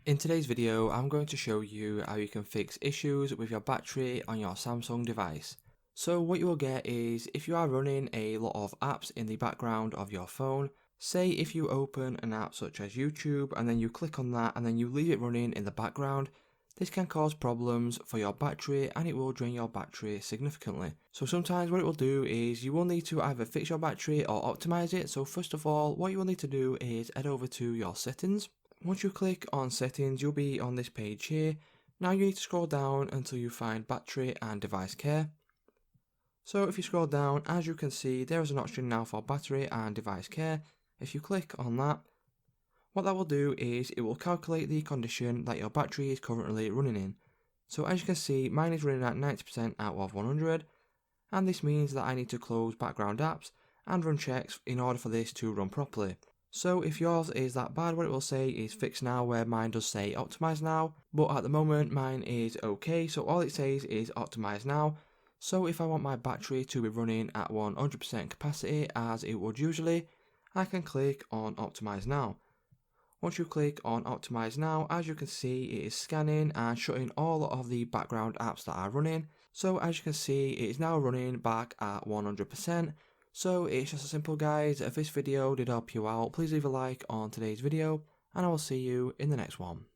In today's video, I'm going to show you how you can fix issues with your battery on your Samsung device. So what you will get is, if you are running a lot of apps in the background of your phone, say if you open an app such as YouTube and then you click on that and then you leave it running in the background, this can cause problems for your battery and it will drain your battery significantly. So sometimes what it will do is you will need to either fix your battery or optimize it. So first of all, what you will need to do is head over to your settings. Once you click on settings, you'll be on this page here. Now you need to scroll down until you find battery and device care. So if you scroll down, as you can see, there is an option now for battery and device care. If you click on that, what that will do is it will calculate the condition that your battery is currently running in. So as you can see, mine is running at 90% out of 100, and this means that I need to close background apps and run checks in order for this to run properly. So if yours is that bad, what it will say is fix now, where mine does say optimize now, but at the moment mine is okay, so all it says is optimize now. So if I want my battery to be running at 100% capacity as it would usually, I can click on optimize now. Once you click on optimize now, as you can see, it is scanning and shutting all of the background apps that are running. So as you can see, it is now running back at 100%. So it's just as simple, guys. If this video did help you out, please leave a like on today's video and I will see you in the next one.